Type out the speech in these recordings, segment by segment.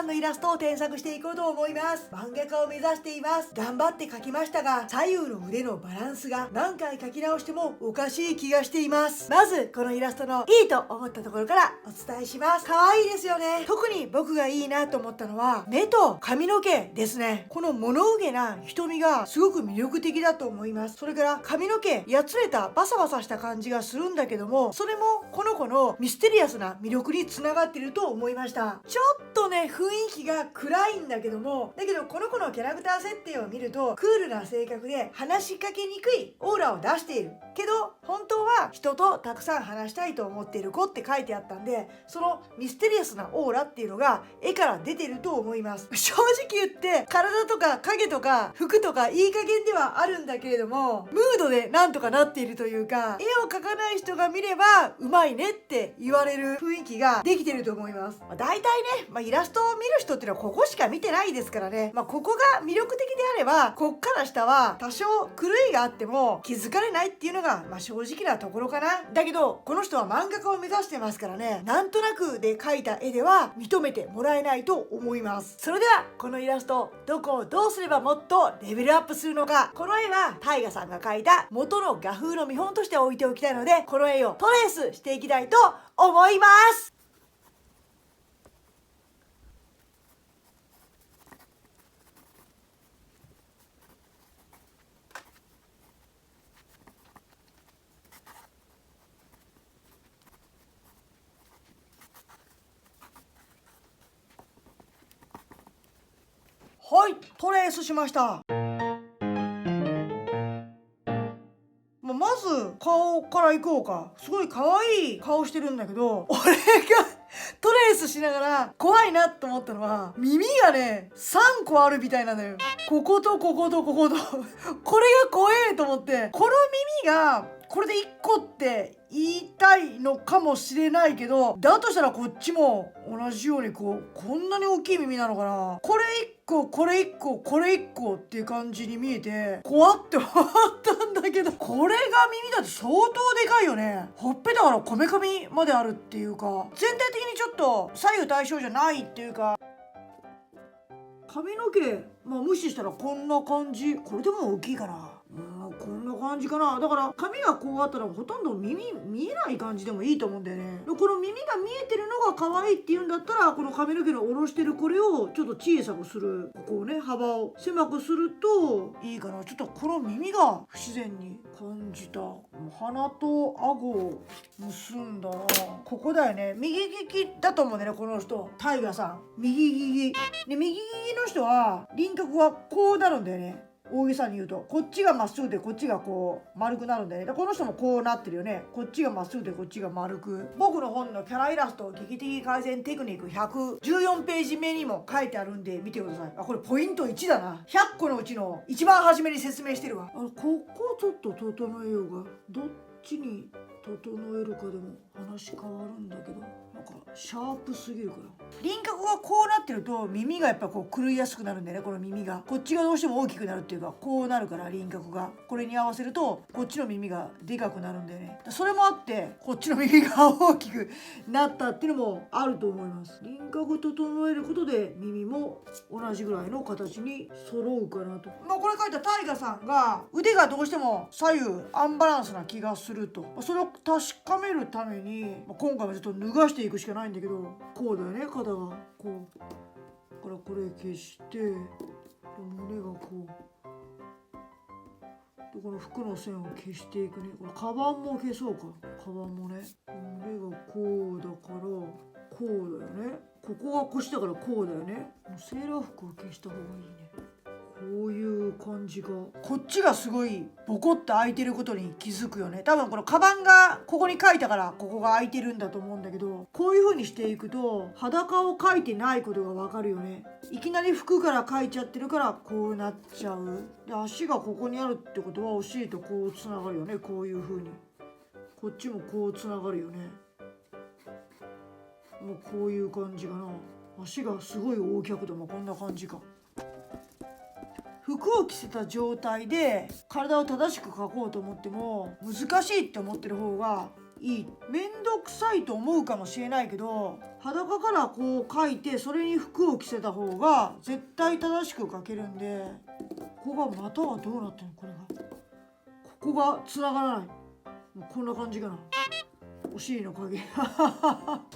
んのイラストを添削していこうと思います。漫画家を目指しています。頑張って描きましたが、左右の腕のバランスが何回描き直してもおかしい気がしています。まずこのイラストのいいと思ったところからお伝えします。可愛いですよね。特に僕がいいなと思ったのは目と髪の毛ですね。この物憂げな瞳がすごく魅力的だと思います。それから髪の毛やつれたバサバサした感じがするんだけども、それもこの子のミステリアスな魅力につながっていると思いました。ちょっとね雰囲気が暗いんだけども、だけどこの子のキャラクター設定を見るとクールな性格で話しかけにくいオーラを出しているけど、本当は人とたくさん話したいと思っている子って書いてあったんで、そのミステリアスなオーラっていうのが絵から出てると思います。正直言って体とか影とか服とかいい加減ではあるんだけれども、ムードでなんとかなっているというか、絵を描かない人が見ればうまいねって言われる雰囲気ができてると思います。大体ね、イラストを見る人っていうのはここしか見てないですからね、ここが魅力的であればこっから下は多少狂いがあっても気づかれないっていうのが正直なところかな。だけどこの人は漫画家を目指してますからね、なんとなくで描いた絵では認めてもらえないと思います。それではこのイラストどこをどうすればもっとレベルアップするのか、この絵はタイガさんが描いた元の画風の見本として置いておきたいので、この絵をトレースしていきたいと思います。はい、トレースしました。まず顔からいこうか。すごい可愛い顔してるんだけど、俺がトレースしながら怖いなと思ったのは、耳がね3個あるみたいなのよ。こことこことこことこれが怖えと思って、この耳がこれで1個って言いたいのかもしれないけど、だとしたらこっちも同じようにこんなに大きい耳なのかな。これ1個これ1個これ1個っていう感じに見えて怖って思ったんだけど、これが耳だって相当でかいよね。ほっぺたからこめかみまであるっていうか、全体的にちょっと左右対称じゃないっていうか、髪の毛無視したらこんな感じ。これでも大きいかな。こんな感じかな。だから髪がこうあったらほとんど耳見えない感じでもいいと思うんだよね。この耳が見えてるのが可愛いっていうんだったら、この髪の毛の下ろしてるこれをちょっと小さくする、ここをね幅を狭くするといいかな。ちょっとこの耳が不自然に感じた。鼻と顎を結んだらここだよね。右利きだと思うんだよねこの人、タイガさん。右利きで、右利きの人は輪郭がこうなるんだよね。大げさに言うとこっちがまっすぐでこっちがこう丸くなるんだよね。この人もこうなってるよね。こっちがまっすぐでこっちが丸く。僕の本のキャライラスト劇的改善テクニック114ページ目にも書いてあるんで見てください。これポイント1だな。100個のうちの一番初めに説明してるわ。ここちょっと整えようが、どっちに整えるかでも話変わるんだけど、シャープすぎるから。輪郭がこうなってると耳がやっぱ狂いやすくなるんだよね。この耳がこっちがどうしても大きくなるっていうか、こうなるから輪郭がこれに合わせるとこっちの耳がでかくなるんだよね。それもあってこっちの耳が大きくなったっていうのもあると思います。輪郭整えることで耳も同じぐらいの形に揃うかなと。これ書いたタイガさんが腕がどうしても左右アンバランスな気がすると、それを確かめるために、今回はちょっと脱がしていくしかないんだけど、こうだよね。肩がこうからこれ消して、胸がこうで、この服の線を消していくね。これカバンも消そうか。カバンもね、胸がこうだからこうだよね。ここが腰だからこうだよね。セーラー服を消した方がいいね。こういう感じが、こっちがすごいボコッと開いてることに気づくよね。多分このカバンがここに書いたからここが開いてるんだと思うんだけど、こういう風にしていくと裸を描いてないことがわかるよね。いきなり服から描いちゃってるからこうなっちゃう。で、足がここにあるってことはお尻とこうつながるよね。こういう風にこっちもこうつながるよね。こういう感じかな。足がすごい大脚度もこんな感じか。服を着せた状態で体を正しく描こうと思っても難しいって思ってる方がいい。めんどくさいと思うかもしれないけど、裸からこう描いてそれに服を着せた方が絶対正しく描けるんで、ここがまたはどうなってんの、これがここが繋がらない。もうこんな感じかな、お尻の影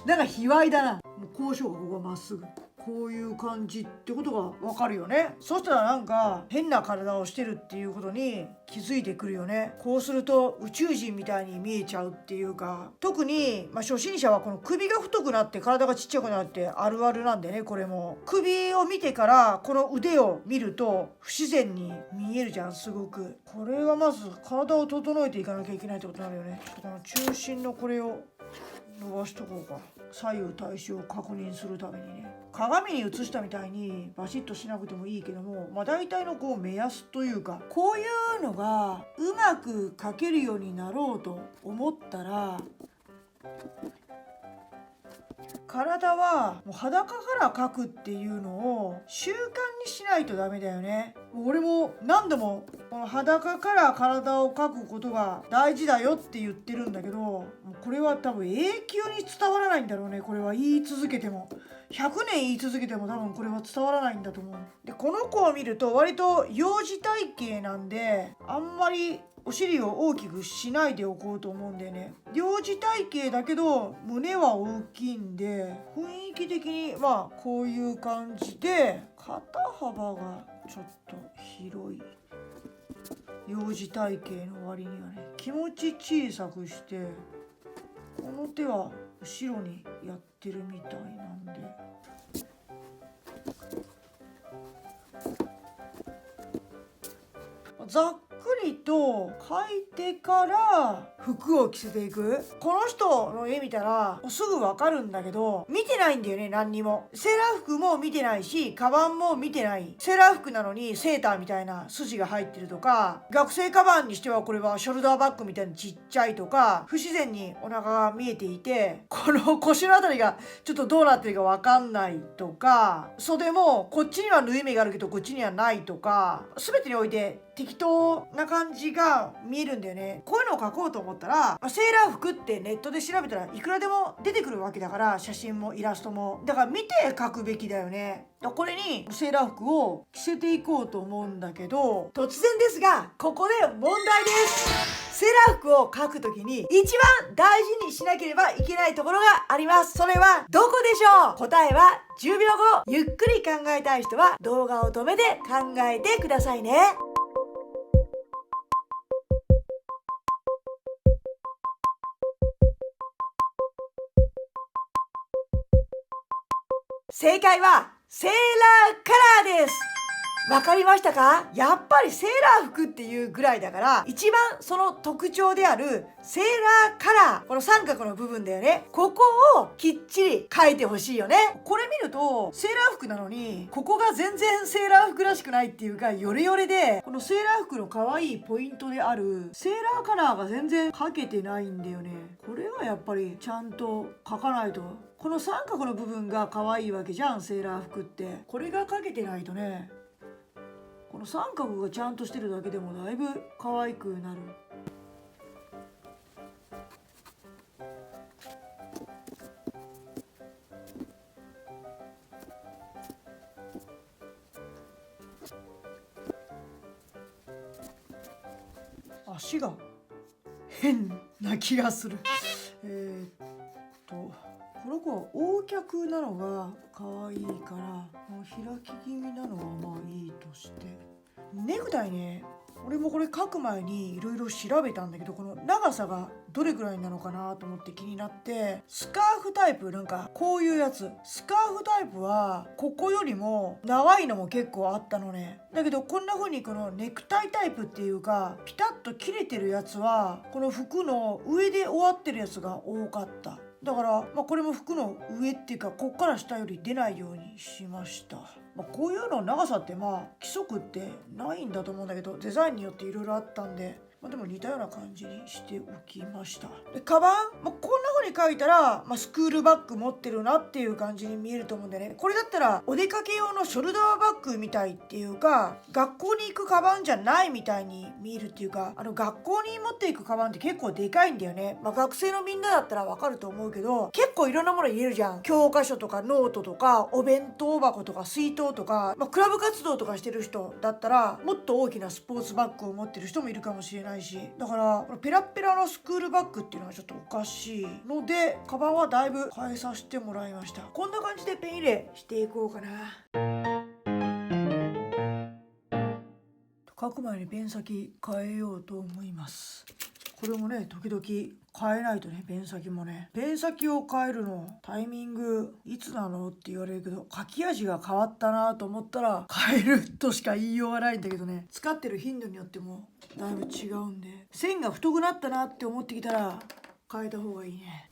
なんか卑猥だな。もうこうしようか、ここはまっすぐこういう感じってことがわかるよね。そしたらなんか変な体をしてるっていうことに気づいてくるよね。こうすると宇宙人みたいに見えちゃうっていうか、特に、初心者はこの首が太くなって体がちっちゃくなってあるあるなんでね。これも首を見てからこの腕を見ると不自然に見えるじゃん、すごく。これはまず体を整えていかなきゃいけないってことになるよね。ちょっとこの中心のこれを伸ばしとこうか。左右対称を確認するためにね。鏡に映したみたいにバシッとしなくてもいいけども、大体のこう目安というか、こういうのがうまく描けるようになろうと思ったら、体はもう裸から描くっていうのを習慣にしないとダメだよね。俺も何度もこの裸から体を描くことが大事だよって言ってるんだけど、もうこれは多分永久に伝わらないんだろうね。これは言い続けても100年言い続けても多分これは伝わらないんだと思う。でこの子を見ると割と幼児体型なんで、あんまりお尻を大きくしないでおこうと思うんだよね。幼児体型だけど胸は大きいんで、雰囲気的にこういう感じで、肩幅がちょっと広い幼児体型の割にはね、気持ち小さくして、この手は後ろにやってるみたいなんで、ざっくりと描いてから服を着せていく。この人の絵見たらすぐわかるんだけど、見てないんだよね、何にも。セーラー服も見てないし、カバンも見てない。セーラー服なのにセーターみたいな筋が入ってるとか、学生カバンにしてはこれはショルダーバッグみたいにちっちゃいとか、不自然にお腹が見えていて、この腰のあたりがちょっとどうなってるかわかんないとか、袖もこっちには縫い目があるけどこっちにはないとか、全てにおいて適当な感じが見えるんだよね。こういうのを描こうと思ったら、セーラー服ってネットで調べたらいくらでも出てくるわけだから、写真もイラストも。だから見て描くべきだよね。これにセーラー服を着せていこうと思うんだけど、突然ですがここで問題です。セーラー服を描くときに一番大事にしなければいけないところがあります。それはどこでしょう？答えは10秒後。ゆっくり考えたい人は動画を止めて考えてくださいね。正解はセーラーカラーです。わかりましたか？やっぱりセーラー服っていうぐらいだから、一番その特徴であるセーラーカラー、この三角の部分だよね。ここをきっちり描いてほしいよね。これ見るとセーラー服なのに、ここが全然セーラー服らしくないっていうか、ヨレヨレで、このセーラー服の可愛いポイントであるセーラーカラーが全然描けてないんだよね。これはやっぱりちゃんと描かないと。この三角の部分が可愛いわけじゃん、セーラー服って。これが描けてないとね、この三角がちゃんとしてるだけでもだいぶ可愛くなる。足が変な気がする。この子は横脚なのが可愛いから、もう開き気味なのはいいとして、ネクタイね、俺もこれ描く前にいろいろ調べたんだけど、この長さがどれくらいなのかなと思って気になって、スカーフタイプ、なんかこういうやつ、スカーフタイプはここよりも長いのも結構あったのね。だけどこんな風にこのネクタイタイプっていうか、ピタッと切れてるやつはこの服の上で終わってるやつが多かった。だから、これも服の上っていうか、こっから下より出ないようにしました。こういうの長さって規則ってないんだと思うんだけど、デザインによっていろいろあったんで、でも似たような感じにしておきました。でカバン、こんな風に書いたら、スクールバッグ持ってるなっていう感じに見えると思うんでね。これだったらお出かけ用のショルダーバッグみたいっていうか、学校に行くカバンじゃないみたいに見えるっていうか、学校に持っていくカバンって結構でかいんだよね。学生のみんなだったらわかると思うけど、結構いろんなもの入れるじゃん。教科書とかノートとかお弁当箱とか水筒とか、クラブ活動とかしてる人だったらもっと大きなスポーツバッグを持ってる人もいるかもしれないし、だからこのペラペラのスクールバッグっていうのはちょっとおかしいので、カバンはだいぶ変えさせてもらいました。こんな感じでペン入れしていこうかな。書く前にペン先変えようと思います。これもね、時々変えないとね、ペン先もね。ペン先を変えるのタイミングいつなのって言われるけど、書き味が変わったなと思ったら変えるとしか言いようがないんだけどね、使ってる頻度によってもだいぶ違うんで、線が太くなったなって思ってきたら変えた方がいいね。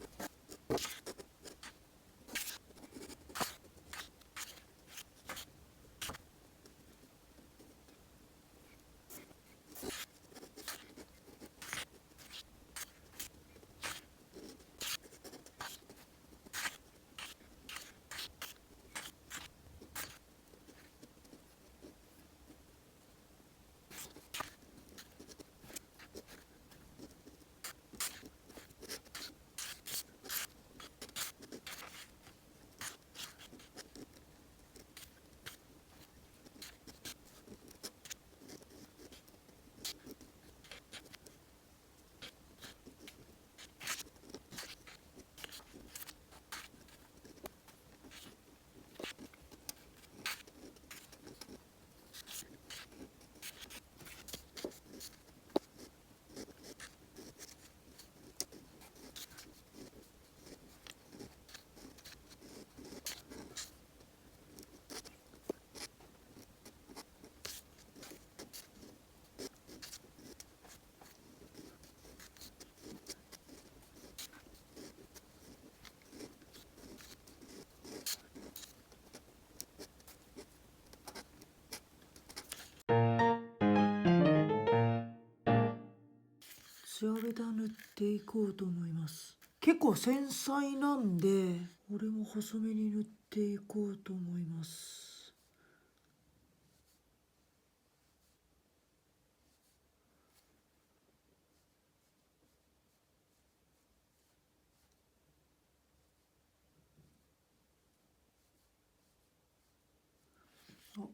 ツヤベタ塗っていこうと思います。結構繊細なんで、これも細めに塗っていこうと思います。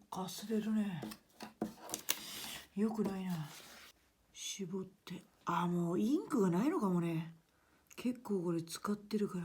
かすれるね。よくないな。絞って、もうインクがないのかもね。結構これ使ってるから。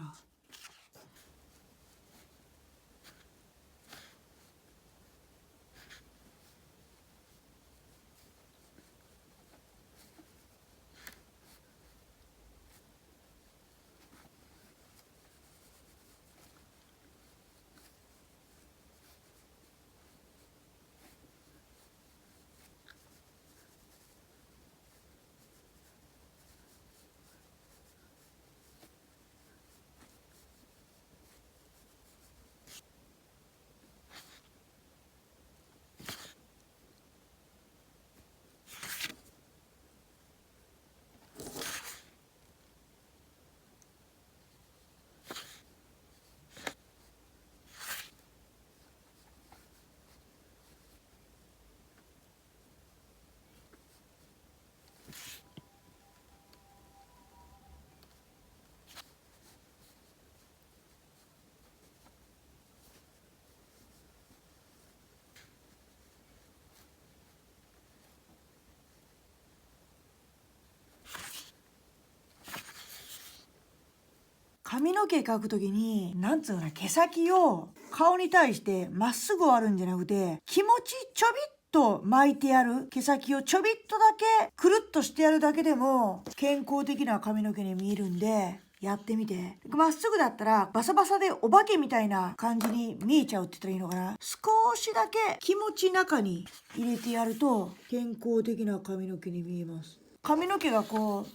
髪の毛描くときに、なんつうのかな、毛先を顔に対してまっすぐ割るんじゃなくて、気持ちちょびっと巻いてやる。毛先をちょびっとだけくるっとしてやるだけでも健康的な髪の毛に見えるんで、やってみて。まっすぐだったらバサバサでお化けみたいな感じに見えちゃうって言ったらいいのかな。少しだけ気持ち中に入れてやると健康的な髪の毛に見えます。髪の毛がこう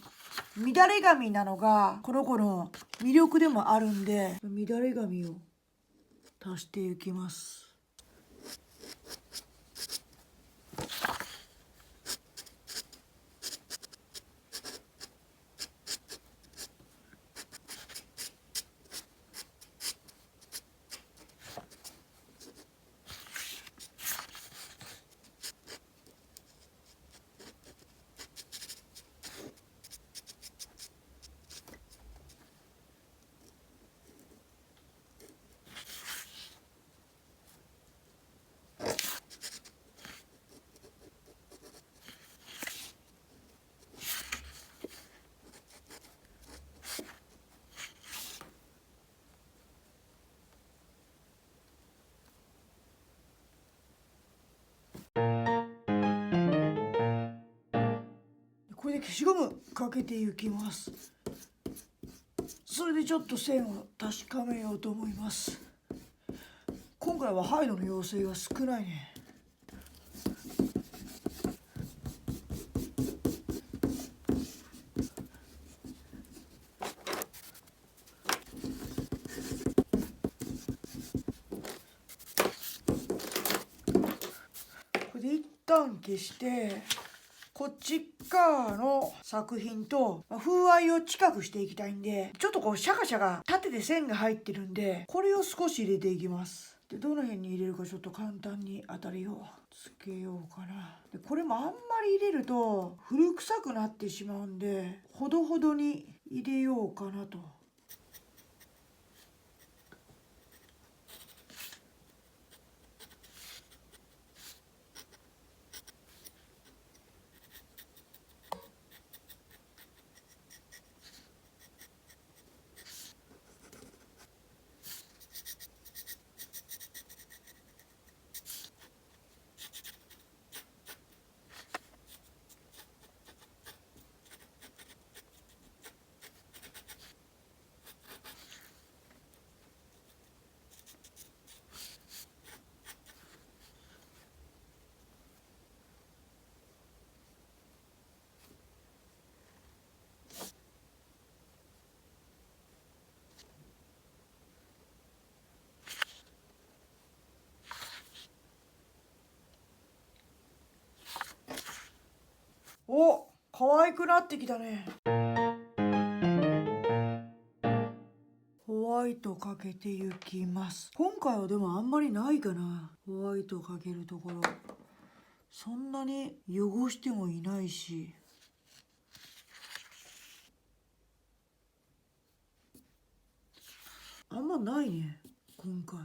乱れ髪なのがこの子の魅力でもあるんで、乱れ髪を足していきます。消しゴムかけていきます。それでちょっと線を確かめようと思います。今回はハイドの妖精が少ないね。これで一旦消して、こっち側の作品と風合いを近くしていきたいんで、ちょっとこうシャカシャカ縦で線が入ってるんで、これを少し入れていきます。でどの辺に入れるかちょっと簡単に当たりをつけようかな。でこれもあんまり入れると古臭くなってしまうんで、ほどほどに入れようかなと。お、可愛くなってきたね。ホワイトかけていきます。今回はでもあんまりないかな、ホワイトかけるところ。そんなに汚してもいないし。あんまないね今回。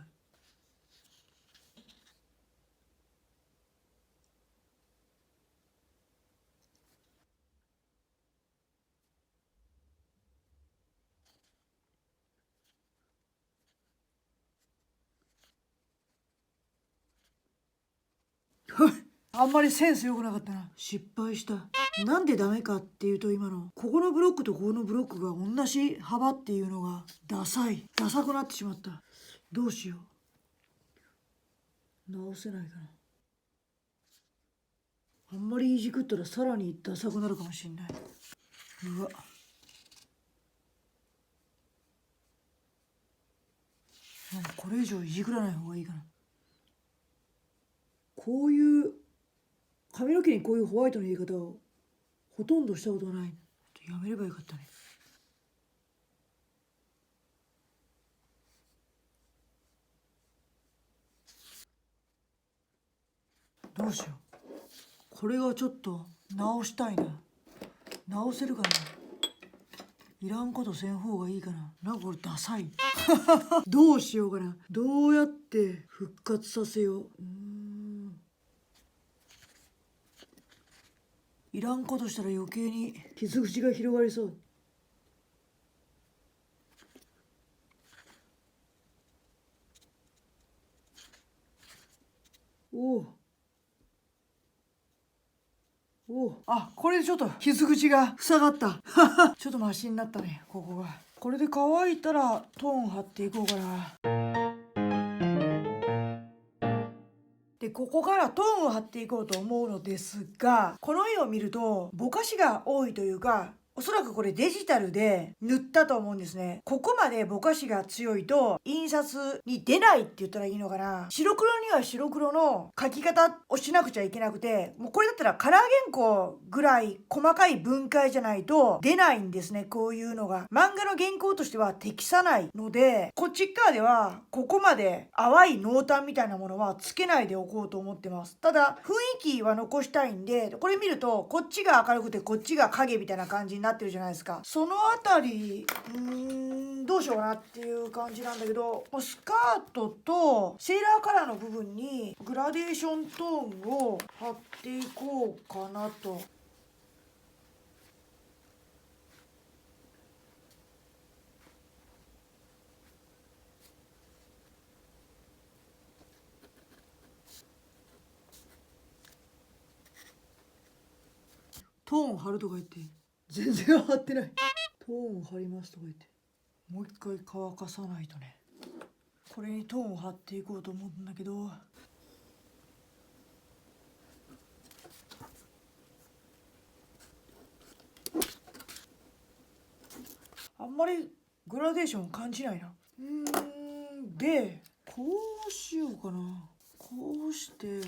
あんまりセンス良くなかったな。失敗した。なんでダメかっていうと、今のここのブロックとここのブロックが同じ幅っていうのがダサくなってしまった。どうしよう、直せないかな。あんまりいじくったらさらにダサくなるかもしれない。うわ、これ以上いじくらない方がいいかな。こういう髪の毛にこういうホワイトの入れ方をほとんどしたことがない。やめればよかったね。どうしよう、これがちょっと直したいな。直せるかな。いらんことせん方がいいかな。なんかこれダサい。どうしようかな。どうやって復活させよう。いらんことしたら余計に傷口が広がりそう。おお、あ、これでちょっと傷口が塞がった。ちょっとマシになったね、ここが。これで乾いたらトーン貼っていこうかな。でここからトーンを貼っていこうと思うのですが、この絵を見るとぼかしが多いというか、おそらくこれデジタルで塗ったと思うんですね。ここまでぼかしが強いと印刷に出ないって言ったらいいのかな。白黒には白黒の描き方をしなくちゃいけなくて、もうこれだったらカラー原稿ぐらい細かい分解じゃないと出ないんですね。こういうのが漫画の原稿としては適さないので、こっち側ではここまで淡い濃淡みたいなものはつけないでおこうと思ってます。ただ雰囲気は残したいんで、これ見るとこっちが明るくてこっちが影みたいな感じになってるじゃないですか。そのあたりどうしようかなっていう感じなんだけど、スカートとセーラーカラーの部分にグラデーショントーンを貼っていこうかなと。トーン貼るとか言って全然貼ってない。トーン貼りますとか言ってもう一回乾かさないとね。これにトーンを貼っていこうと思うんだけど、あんまりグラデーション感じないな。でこうしようかな。こうして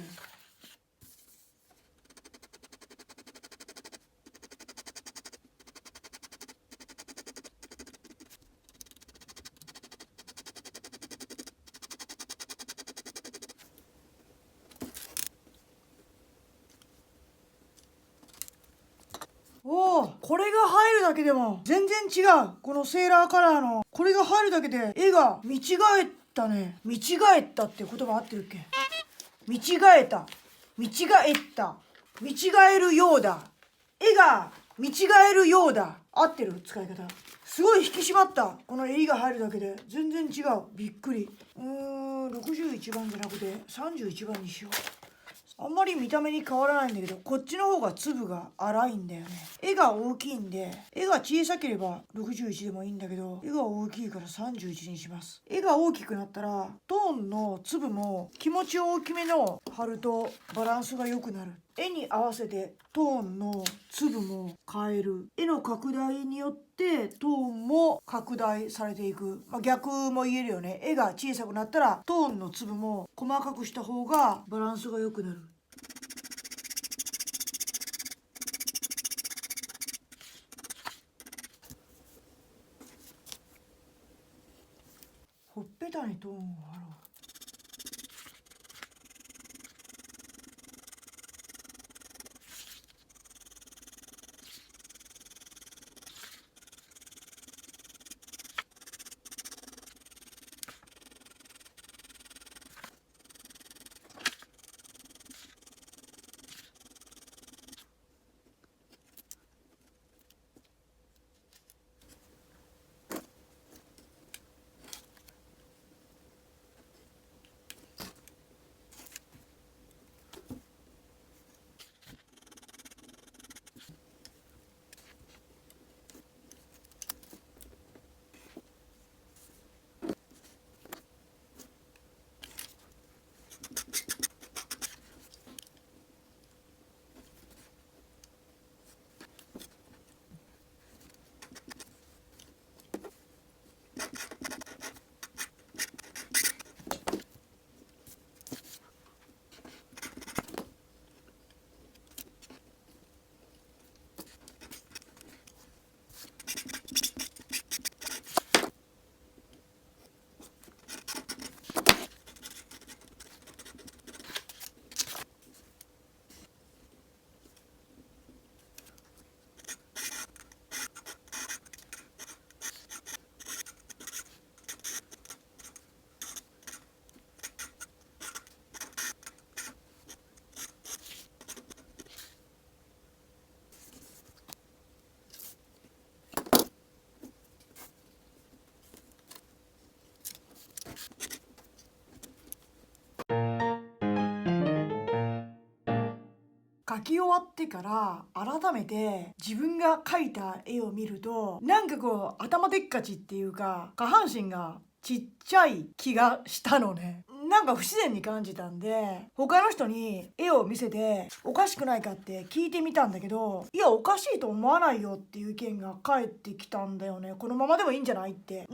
これが入るだけでも全然違う。このセーラーカラーのこれが入るだけで絵が見違えたね。見違えたっていう言葉合ってるっけ。見違えた、見違えた、見違えるようだ、絵が見違えるようだ。合ってる使い方。すごい引き締まった。この襟が入るだけで全然違う。びっくり。61番じゃなくて31番にしよう。あんまり見た目に変わらないんだけど、こっちの方が粒が粗いんだよね。絵が大きいんで、絵が小さければ61でもいいんだけど、絵が大きいから31にします。絵が大きくなったらトーンの粒も気持ち大きめの貼るとバランスが良くなる。絵に合わせてトーンの粒も変える。絵の拡大によってトーンも拡大されていく。逆も言えるよね。絵が小さくなったらトーンの粒も細かくした方がバランスが良くなる。ほっぺたにトーンを貼ろう。描き終わってから改めて自分が描いた絵を見ると、なんかこう頭でっかちっていうか下半身がちっちゃい気がしたのね。なんか不自然に感じたんで、他の人に絵を見せておかしくないかって聞いてみたんだけど、いやおかしいと思わないよっていう意見が返ってきたんだよね。このままでもいいんじゃないって。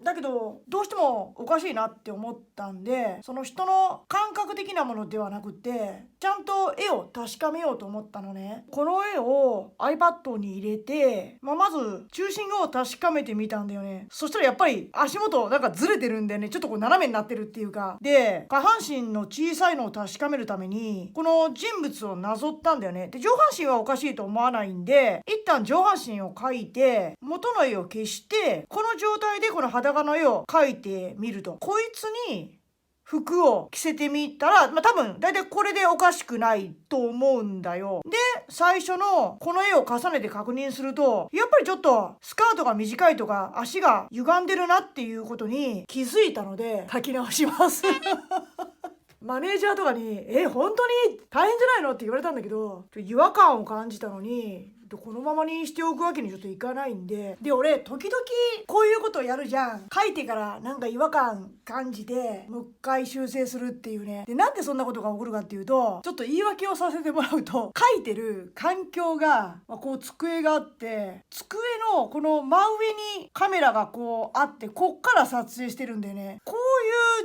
だけどどうしてもおかしいなって思ったんで、その人の感覚的なものではなくてちゃんと絵を確かめようと思ったのね。この絵を iPad に入れて、まず中心を確かめてみたんだよね。そしたらやっぱり足元なんかずれてるんだよね。ちょっとこう斜めになってるっていうかで、下半身の小さいのを確かめるためにこの人物をなぞったんだよね。で上半身はおかしいと思わないんで、一旦上半身を描いて元の絵を消して、この状態でこの裸の絵を描いてみると、こいつに服を着せてみたら、多分大体これでおかしくないと思うんだよ。で最初のこの絵を重ねて確認すると、やっぱりちょっとスカートが短いとか足が歪んでるなっていうことに気づいたので描き直しますマネージャーとかに本当に大変じゃないのって言われたんだけど、違和感を感じたのにこのままにしておくわけにちょっといかないんで、俺時々こういうことをやるじゃん。書いてからなんか違和感感じてもう一回修正するっていうね。でなんでそんなことが起こるかっていうと、ちょっと言い訳をさせてもらうと、書いてる環境が、こう机があって、机のこの真上にカメラがこうあって、こっから撮影してるんだよね。こ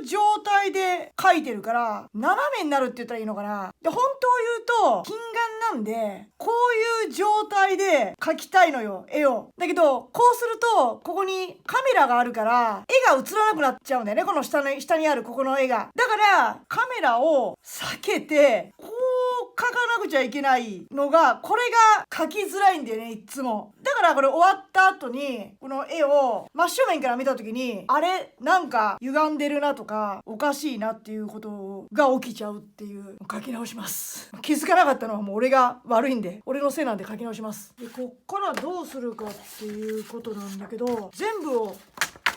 ういう状態で書いてるから斜めになるって言ったらいいのかな。で本当を言うと近眼なんで、こういう状態で描きたいのよ、絵を。だけどこうするとここにカメラがあるから絵が映らなくなっちゃうんだよね、この下にあるここの絵が。だからカメラを避けてこう描かなくちゃいけないのが、これが描きづらいんだよね、いっつも。だからこれ終わった後にこの絵を真正面から見た時に、あれなんか歪んでるなとかおかしいなっていうことが起きちゃうっていう。描き直します。気づかなかったのはもう俺が悪いんで、俺のせいなんで描き直します。でこっからどうするかっていうことなんだけど、全部を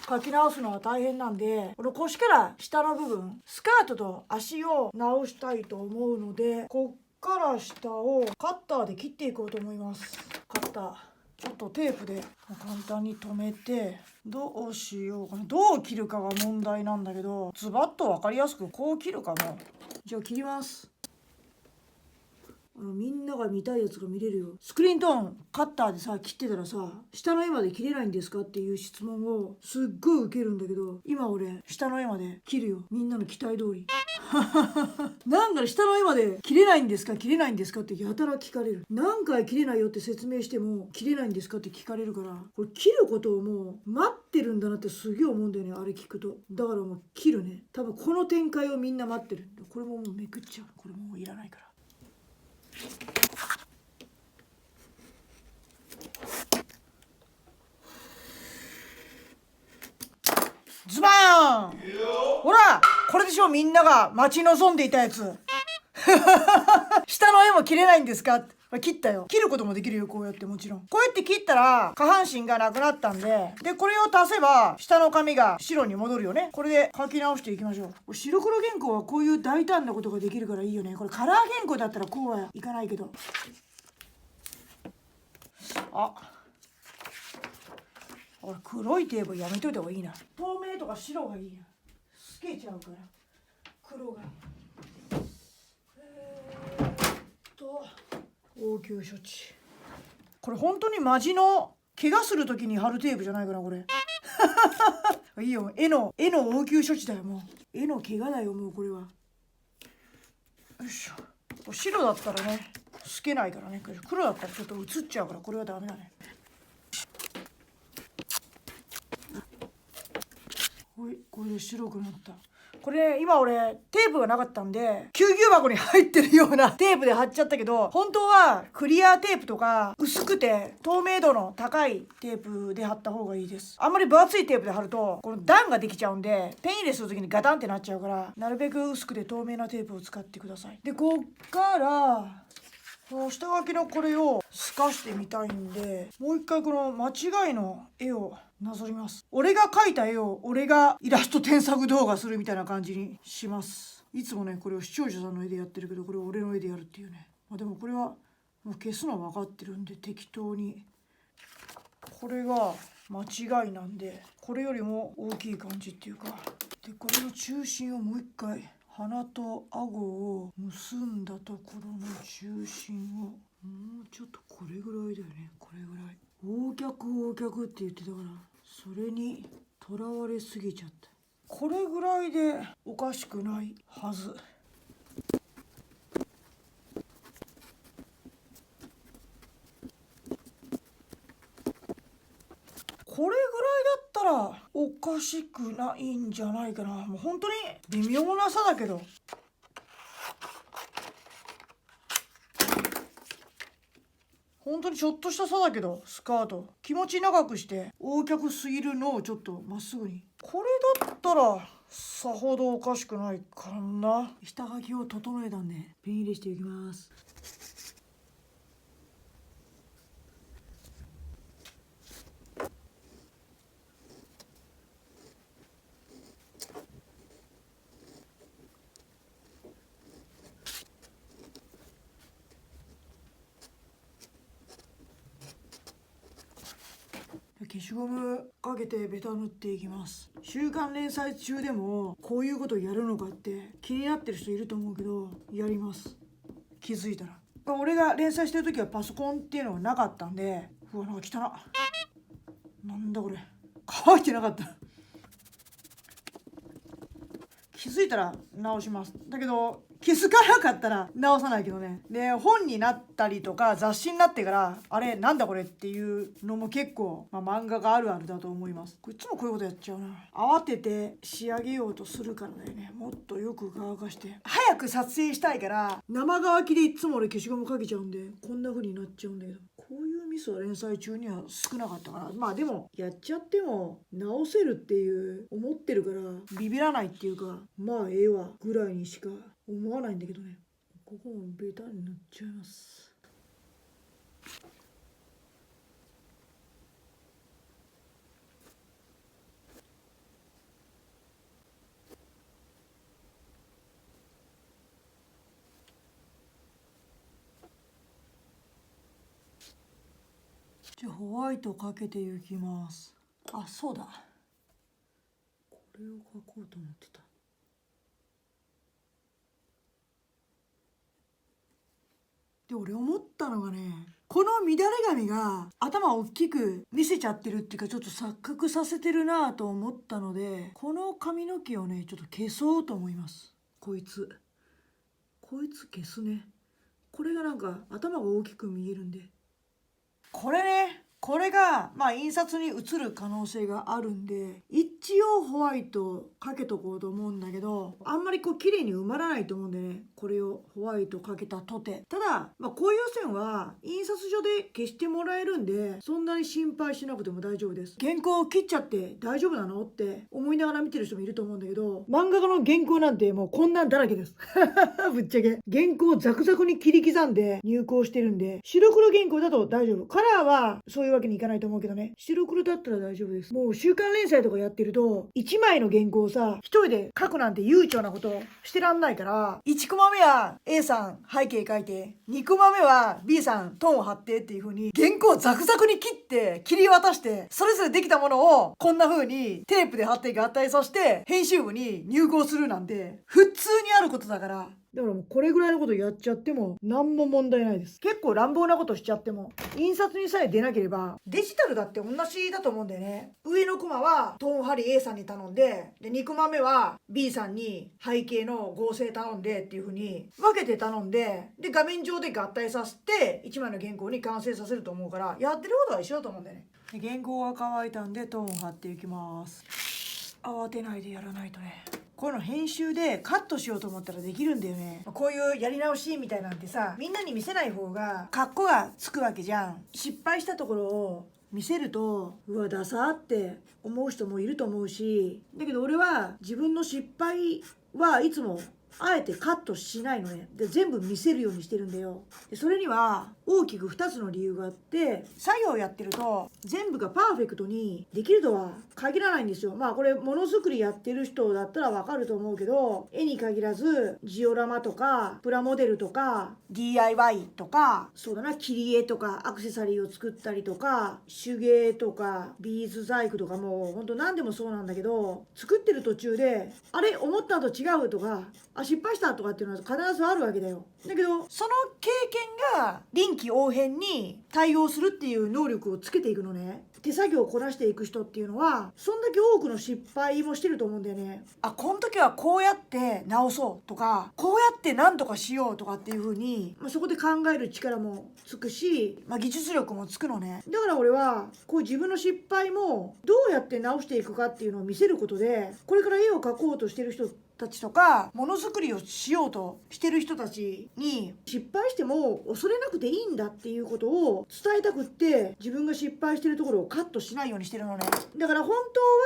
描き直すのは大変なんで、この腰から下の部分、スカートと足を直したいと思うので、こっから下をカッターで切っていこうと思います。カッターちょっとテープで簡単に留めて、どうしようかな。どう切るかが問題なんだけど、ズバッと分かりやすくこう切るかも。じゃあ切ります。みんなが見たいやつが見れるよ。スクリーントーンカッターでさ切ってたらさ、下の絵まで切れないんですかっていう質問をすっごい受けるんだけど、今俺下の絵まで切るよ、みんなの期待通り。なんか下の絵まで切れないんですか切れないんですかってやたら聞かれる。何回切れないよって説明しても切れないんですかって聞かれるから、これ切ることをもう待ってるんだなってすげえ思うんだよね、あれ聞くと。だからもう切るね。多分この展開をみんな待ってる。これももうめくっちゃう。これもういらないから。ズバーン。ほらこれでしょ、みんなが待ち望んでいたやつ。下の絵も切れないんですか。切ったよ。切ることもできるよ、こうやって。もちろんこうやって切ったら下半身がなくなったんで、これを足せば下の紙が白に戻るよね。これで書き直していきましょう。白黒原稿はこういう大胆なことができるからいいよね。これカラー原稿だったらこうはいかないけど。俺黒いテープやめといた方がいいな。透明とか白がいいな。透けちゃうから黒が。応急処置。これ本当にマジの怪我する時に貼るテープじゃないかなこれ。いいよ、絵の応急処置だよ。もう絵の怪我だよ、もうこれは。よいしょ。白だったらね透けないからね。黒だったらちょっと映っちゃうから、これはダメだね。ほい、これで白くなった。これ今俺テープがなかったんで救急箱に入ってるようなテープで貼っちゃったけど、本当はクリアテープとか薄くて透明度の高いテープで貼った方がいいです。あんまり分厚いテープで貼るとこの段ができちゃうんで、ペン入れする時にガタンってなっちゃうから、なるべく薄くて透明なテープを使ってください。でこっからこの下書きのこれを透かしてみたいんで、もう一回この間違いの絵をなぞります。俺が描いた絵を俺がイラスト添削動画するみたいな感じにします。いつもねこれを視聴者さんの絵でやってるけど、これを俺の絵でやるっていうね。でもこれはもう消すの分かってるんで適当に。これが間違いなんでこれよりも大きい感じっていうか。でこれの中心をもう一回、鼻と顎を結んだところの中心をもうちょっとこれぐらいだよね。これぐらい。横脚って言ってたから、それにとらわれすぎちゃった。これぐらいでおかしくないはず。これぐらいだったらおかしくないんじゃないかな。もう本当に微妙な差だけど。本当にちょっとした差だけど、スカート気持ち長くして横脚すぎるのをちょっとまっすぐに。これだったらさほどおかしくないかな。下書きを整えたんでペン入れしていきます。消しゴムかけてベタ塗っていきます。週刊連載中でもこういうことやるのかって気になってる人いると思うけど、やります。気づいたら。俺が連載してる時はパソコンっていうのはなかったんで、うわ、なんか汚っ。なんだこれ、乾いてなかった。気づいたら直します。だけど気づかなかったら直さないけどね。で、本になったりとか雑誌になってからあれなんだこれっていうのも結構、漫画があるあるだと思います。いつもこういうことやっちゃうな。慌てて仕上げようとするからだよね。もっとよく乾かして早く撮影したいから生乾きでいつも俺消しゴムかけちゃうんで、こんな風になっちゃうんだけど、こういうミスは連載中には少なかったかな。でもやっちゃっても直せるっていう思ってるからビビらないっていうか、ええわぐらいにしか思わないんだけどね。ここもベタになっちゃいます。じゃあホワイトかけていきます。あ、そうだ、これを書こうと思ってた。で、俺思ったのがね、この乱れ髪が頭大きく見せちゃってるっていうか、ちょっと錯覚させてるなと思ったので、この髪の毛をねちょっと消そうと思います。こいつ消すね。これがなんか頭が大きく見えるんで、これね、これが印刷に映る可能性があるんで、一応ホワイトかけとこうと思うんだけど、あんまり綺麗に埋まらないと思うんでね、これをホワイトかけたとて。ただこういう線は印刷所で消してもらえるんで、そんなに心配しなくても大丈夫です。原稿を切っちゃって大丈夫なのって思いながら見てる人もいると思うんだけど、漫画家の原稿なんてもうこんなんだらけですぶっちゃけ原稿をザクザクに切り刻んで入稿してるんで、白黒原稿だと大丈夫。カラーはそういうわけにいかないと思うけどね、白黒だったら大丈夫です。もう週刊連載とかやってると1枚の原稿をさ一人で書くなんて悠長なことしてらんないから、1コマ目は A さん背景書いて、2コマ目は B さんトーンを貼ってっていう風に原稿をザクザクに切り渡して、それぞれできたものをこんな風にテープで貼って合体させて編集部に入稿するなんて普通にあることだから。だからもうこれぐらいのことやっちゃっても何も問題ないです。結構乱暴なことしちゃっても印刷にさえ出なければ、デジタルだって同じだと思うんだよね。上のコマはトーン貼り A さんに頼んで、2コマ目は B さんに背景の合成頼んでっていう風に分けて頼んで、画面上で合体させて1枚の原稿に完成させると思うから、やってることは一緒だと思うんだよね。原稿が乾いたんでトーン貼っていきます。慌てないでやらないとね。こういうの編集でカットしようと思ったらできるんだよね。こういうやり直しみたいなんてさ、みんなに見せない方がカッコがつくわけじゃん。失敗したところを見せると、うわダサーって思う人もいると思うし、だけど俺は自分の失敗はいつもあえてカットしないのね。で、全部見せるようにしてるんだよ。で、それには大きく2つの理由があって、作業をやってると全部がパーフェクトにできるとは限らないんですよ。これものづくりやってる人だったらわかると思うけど、絵に限らずジオラマとかプラモデルとか DIY とか、そうだな、切り絵とかアクセサリーを作ったりとか手芸とかビーズ細工とか、もうほんと何でもそうなんだけど、作ってる途中であれ思ったのと違うとか、失敗したとかっていうのは必ずあるわけだよ。だけどその経験が臨機応変に対応するっていう能力をつけていくのね。手作業をこなしていく人っていうのはそんだけ多くの失敗もしてると思うんだよね。この時はこうやって直そうとか、こうやって何とかしようとかっていう風に、そこで考える力もつくし、技術力もつくのね。だから俺はこう自分の失敗もどうやって直していくかっていうのを見せることで、これから絵を描こうとしてる人たちとかものづくりをしようとしてる人たちに、失敗しても恐れなくていいんだっていうことを伝えたくって、自分が失敗してるところをカットしないようにしてるのね。だから本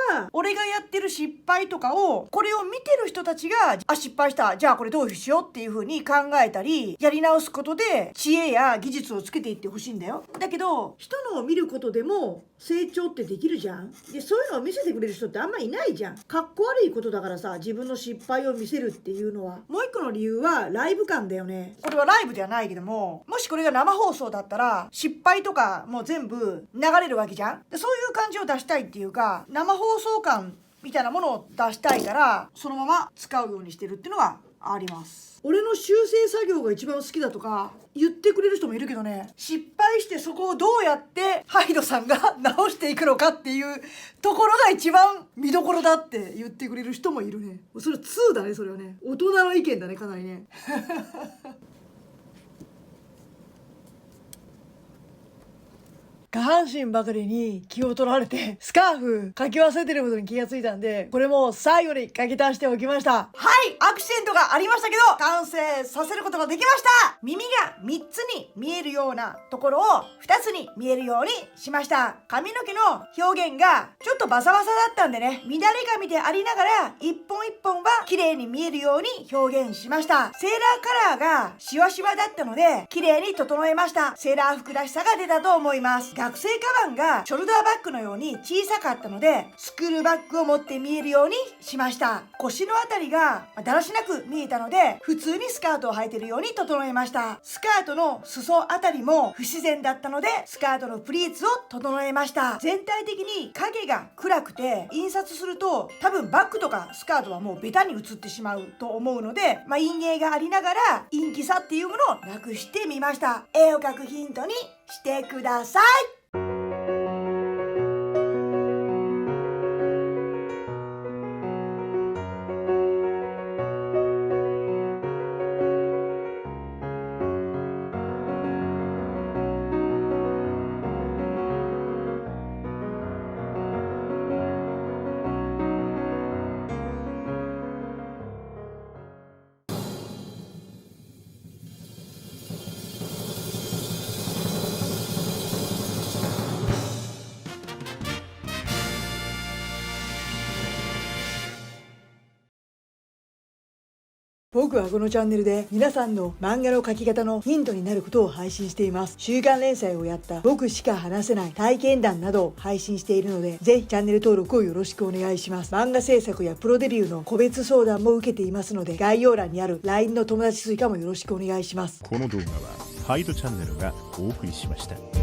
当は俺がやってる失敗とかを、これを見てる人たちが失敗した、じゃあこれどうしようっていう風に考えたりやり直すことで知恵や技術をつけていってほしいんだよ。だけど人のを見ることでも成長ってできるじゃん。で、そういうのを見せてくれる人ってあんまいないじゃん。かっこ悪いことだからさ、自分の失失敗を見せるっていうのは。もう一個の理由はライブ感だよね。これはライブではないけども、もしこれが生放送だったら失敗とかもう全部流れるわけじゃん。でそういう感じを出したいっていうか、生放送感みたいなものを出したいから、そのまま使うようにしてるっていうのがあります。俺の修正作業が一番好きだとか言ってくれる人もいるけどね、失敗してそこをどうやってハイドさんが直していくのかっていうところが一番見どころだって言ってくれる人もいるね。それ2だね。それはね、大人の意見だね、かなりね。下半身ばかりに気を取られてスカーフ書き忘れてることに気がついたんで、これも最後に書き足しておきました。はい、アクシデントがありましたけど完成させることができました。耳が3つに見えるようなところを2つに見えるようにしました。髪の毛の表現がちょっとバサバサだったんでね、乱れ髪でありながら一本一本は綺麗に見えるように表現しました。セーラーカラーがシワシワだったので綺麗に整えました。セーラー服らしさが出たと思います。学生カバンがショルダーバッグのように小さかったのでスクールバッグを持って見えるようにしました。腰のあたりがだらしなく見えたので普通にスカートを履いているように整えました。スカートの裾あたりも不自然だったのでスカートのプリーツを整えました。全体的に影が暗くて印刷すると多分バッグとかスカートはもうベタに写ってしまうと思うので、陰影がありながら陰気さっていうものをなくしてみました。絵を描くヒントにしてください。僕はこのチャンネルで皆さんの漫画の描き方のヒントになることを配信しています。週刊連載をやった僕しか話せない体験談などを配信しているので、ぜひチャンネル登録をよろしくお願いします。漫画制作やプロデビューの個別相談も受けていますので、概要欄にある LINE の友達追加もよろしくお願いします。この動画はハイドチャンネルがお送りしました。